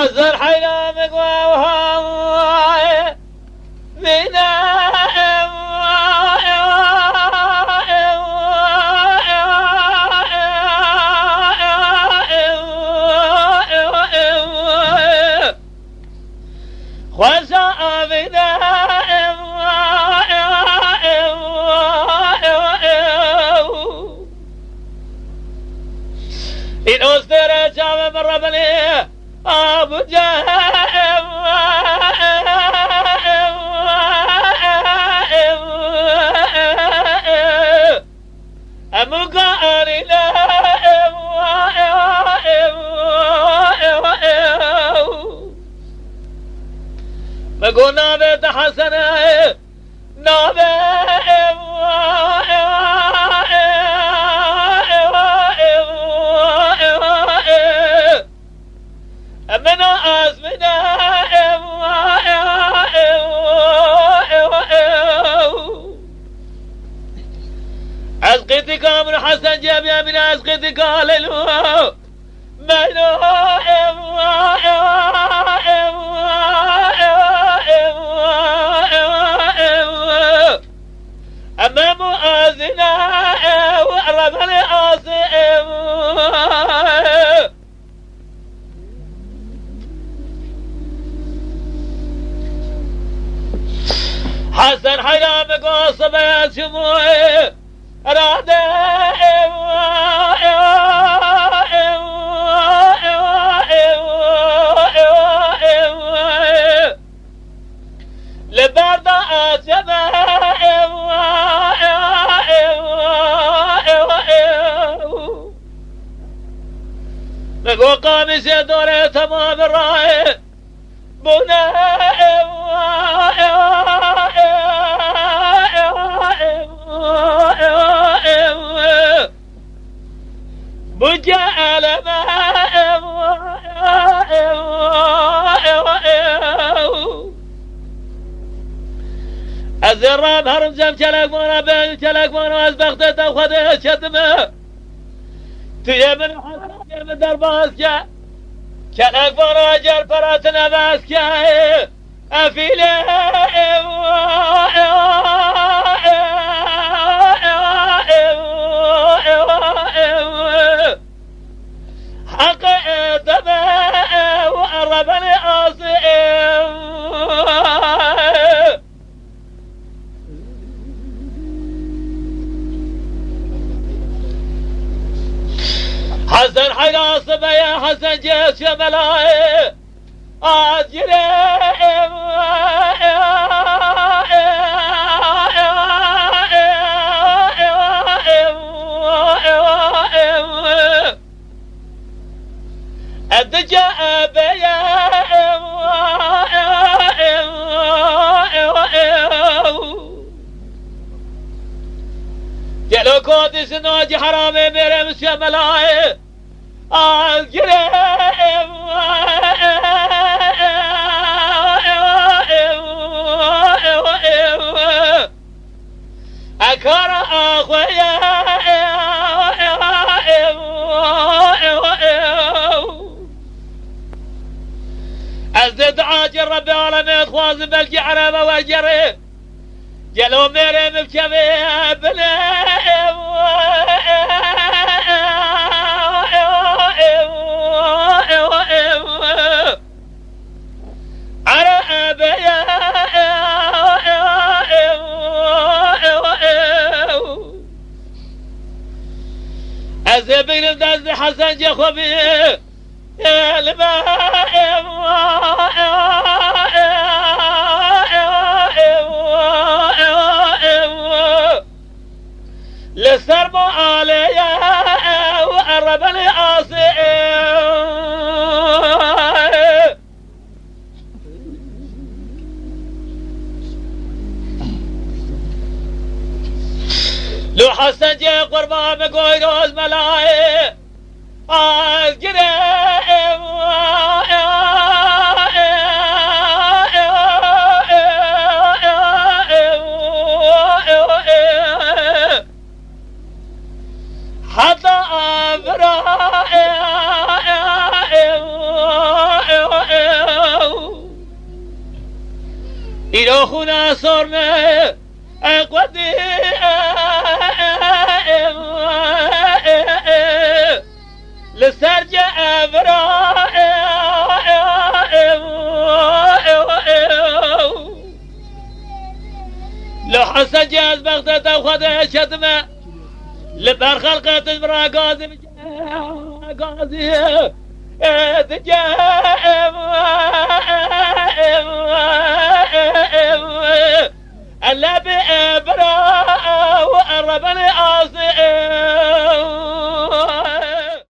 حزر حينا مقواها منا إن أصدر جاب مرة بني أبو جهل أمو قاري لا بقول نابي تحسن نابي أمنا أزمنا أسقطك من حسن جابيا من أسقطك للو منو أمام أزنا وأرب الأصيم حسن حيام قصب يا شموعي راده لبرد أجبه نقول قامس دوري تمام الرأي بنا بجعل ما الزرام هرم جم چلک مانا بین چلک مانا از بخت تو خده شدمه توی من حسن در باز که چلک مانا جر پرات نواز که افیله حق دمه وقرب الأصيم حسن حياصب يا حسن جيش ملاي أجريم الدجا بيا جلو كودي سنوجي حرامي ميري مسيا ملاي الجريم أكار أخويا أزدد عاجر ربي العالمين خوازن بلقي عرامة والجري جلو ميري مبكبي بليم أزبين الدز حسن جخبي يا لسرمو عليا وقرب الأصيم لو حسن جي قربان بقوي روز ملاي الجريم خونا صورنا قدي لسرجة أبراء لو حسن جاز بغداد وخذ شتمه لبر خلقت برا قاضي تجاه